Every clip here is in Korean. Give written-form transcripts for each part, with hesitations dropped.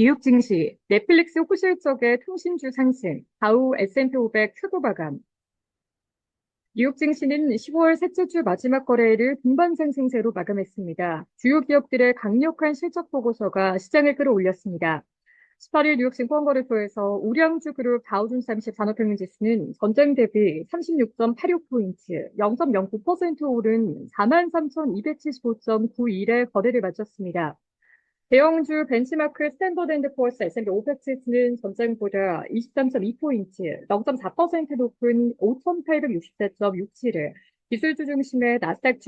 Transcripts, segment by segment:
뉴욕 증시, 넷플릭스 호실적의 통신주 상승, 다우 S&P 500 최고 마감. 뉴욕 증시는 10월 셋째 주 마지막 거래일을 분반 상승세로 마감했습니다. 주요 기업들의 강력한 실적 보고서가 시장을 끌어올렸습니다. 18일 뉴욕 증권거래소에서 우량주 그룹 다우존스 30 산업평균지수는 전장 대비 36.86포인트, 0.09% 오른 43,275.91의 거래를 마쳤습니다. 대형주 벤치마크 스탠더드앤드포어스 S&P 500 지수는 전장보다 23.2포인트, 0.4% 높은 5,864.67을, 기술주 중심의 나스닥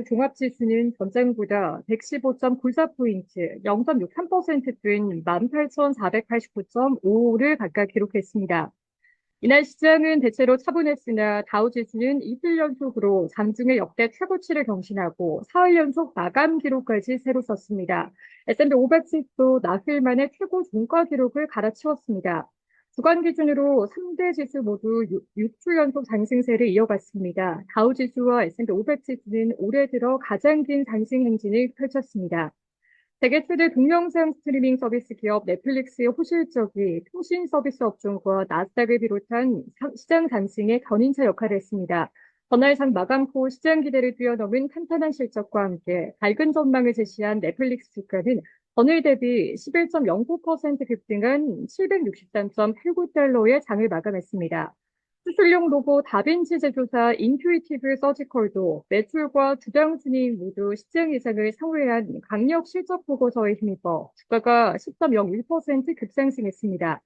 종합지수는 전장보다 115.94포인트, 0.63% 뛴 18,489.5를 각각 기록했습니다. 이날 시장은 대체로 차분했으나 다우지수는 이틀 연속으로 장중의 역대 최고치를 경신하고 사흘 연속 마감 기록까지 새로 썼습니다. S&P 500 지수도 나흘 만에 최고 종가 기록을 갈아치웠습니다. 주간 기준으로 3대 지수 모두 6주 연속 상승세를 이어갔습니다. 다우지수와 S&P 500 지수는 올해 들어 가장 긴 상승 행진을 펼쳤습니다. 세계 최대 동영상 스트리밍 서비스 기업 넷플릭스의 호실적이 통신 서비스 업종과 나스닥을 비롯한 시장 상승의 견인차 역할을 했습니다. 전날상 마감 후 시장 기대를 뛰어넘은 탄탄한 실적과 함께 밝은 전망을 제시한 넷플릭스 주가는 전일 대비 11.09% 급등한 763.89달러의 장을 마감했습니다. 수술용 로봇 다빈치 제조사 인투이티브 서지컬도 매출과 주당 순이익 모두 시장 예상을 상회한 강력 실적 보고서에 힘입어 주가가 10.01% 급상승했습니다.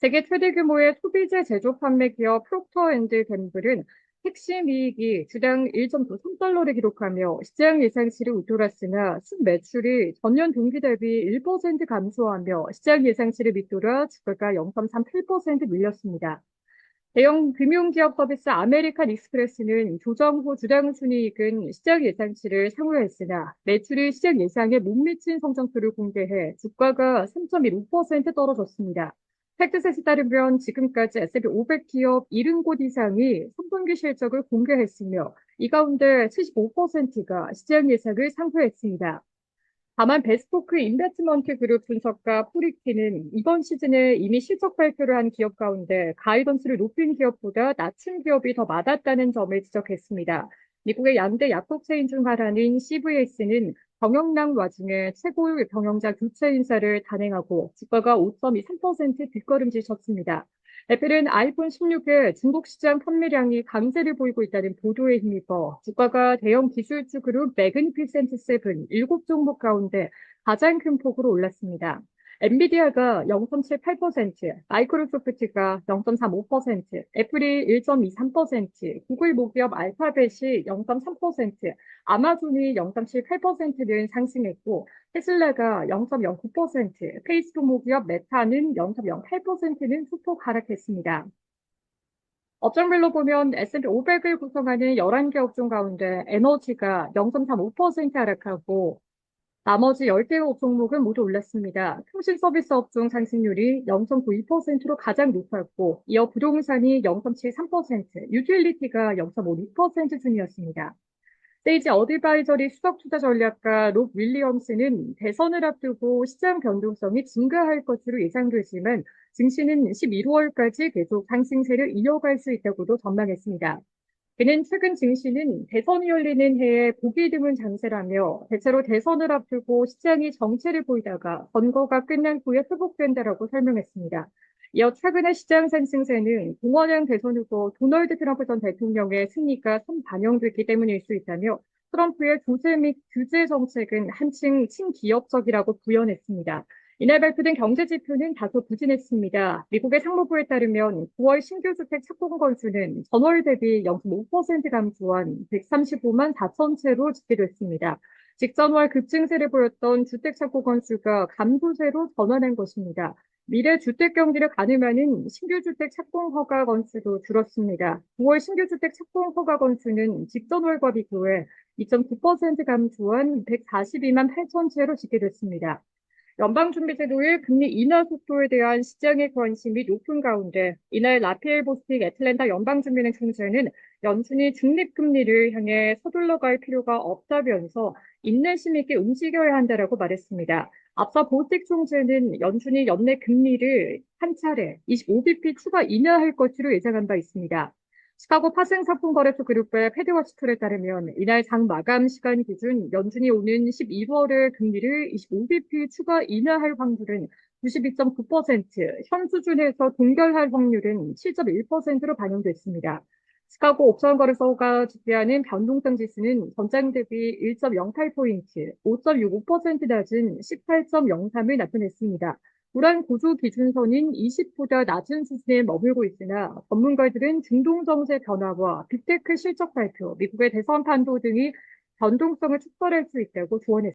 세계 최대 규모의 소비재 제조 판매 기업 프록터 앤 갬블은 핵심 이익이 주당 1.93달러를 기록하며 시장 예상치를 웃돌았으나 순매출이 전년 동기 대비 1% 감소하며 시장 예상치를 밑돌아 주가가 0.38% 밀렸습니다. 대형 금융기업 서비스 아메리칸 익스프레스는 조정 후 주당 순이익은 시장 예상치를 상회했으나 매출이 시장 예상에 못 미친 성장표를 공개해 주가가 3.15% 떨어졌습니다. 팩트셋에 따르면 지금까지 S&P 500 기업 70곳 이상이 3분기 실적을 공개했으며 이 가운데 75%가 시장 예상을 상회했습니다. 다만 베스포크 인베스트먼트 그룹 분석가 프리티는 이번 시즌에 이미 실적 발표를 한 기업 가운데 가이던스를 높인 기업보다 낮춘 기업이 더 많았다는 점을 지적했습니다. 미국의 양대 약국체인 중 하나인 CVS는 경영난 와중에 최고 경영자 교체 인사를 단행하고 주가가 5.23% 뒷걸음질 쳤습니다. 애플은 아이폰 16의 중국 시장 판매량이 강세를 보이고 있다는 보도에 힘입어 주가가 대형 기술주 그룹 매그니피센트 세븐 7종목 가운데 가장 큰 폭으로 올랐습니다. 엔비디아가 0.78%, 마이크로소프트가 0.35%, 애플이 1.23%, 구글 모기업 알파벳이 0.3%, 아마존이 0.78%는 상승했고 테슬라가 0.09%, 페이스북 모기업 메타는 0.08%는 소폭 하락했습니다. 업종별로 보면 S&P 500을 구성하는 11개 업종 가운데 에너지가 0.35% 하락하고 나머지 10개 종목은 모두 올랐습니다. 통신 서비스 업종 상승률이 0.92%로 가장 높았고, 이어 부동산이 0.73%, 유틸리티가 0.56% 순이었습니다. 세이지 어드바이저리 수석투자전략가 록 윌리엄스는 대선을 앞두고 시장 변동성이 증가할 것으로 예상되지만 증시는 11월까지 계속 상승세를 이어갈 수 있다고도 전망했습니다. 그는 최근 증시는 대선이 열리는 해에 보기 드문 장세라며 대체로 대선을 앞두고 시장이 정체를 보이다가 선거가 끝난 후에 회복된다라고 설명했습니다. 이어 최근의 시장 상승세는 공화당 대선 후보 도널드 트럼프 전 대통령의 승리가 선반영됐기 때문일 수 있다며 트럼프의 조세 및 규제 정책은 한층 친기업적이라고 부연했습니다. 이날 발표된 경제지표는 다소 부진했습니다. 미국의 상무부에 따르면 9월 신규 주택 착공 건수는 전월 대비 0.5% 감소한 135만 4천 채로 집계됐습니다. 직전월 급증세를 보였던 주택 착공 건수가 감소세로 전환한 것입니다. 미래 주택 경기를 가늠하는 신규 주택 착공 허가 건수도 줄었습니다. 9월 신규 주택 착공 허가 건수는 직전월과 비교해 2.9% 감소한 142만 8천 채로 집계됐습니다. 연방준비제도의 금리 인하 속도에 대한 시장의 관심이 높은 가운데 이날 라피엘 보스틱 애틀랜타 연방준비은행 총재는 연준이 중립금리를 향해 서둘러 갈 필요가 없다면서 인내심 있게 움직여야 한다라고 말했습니다. 앞서 보스틱 총재는 연준이 연내 금리를 한 차례 25bp 추가 인하할 것으로 예상한 바 있습니다. 시카고 파생상품거래소 그룹의 패드워치툴에 따르면 이날 장 마감 시간 기준 연준이 오는 12월에 금리를 25bp 추가 인하할 확률은 92.9%, 현 수준에서 동결할 확률은 7.1%로 반영됐습니다. 시카고 옵션거래소가 집계하는 변동성 지수는 전장 대비 1.08포인트, 5.65% 낮은 18.03을 나타냈습니다. 우란 고조 기준선인 20보다 낮은 수준에 머물고 있으나 전문가들은 중동 정세 변화와 빅테크 실적 발표, 미국의 대선 판도 등이 변동성을 촉발할 수 있다고 조언했습니다.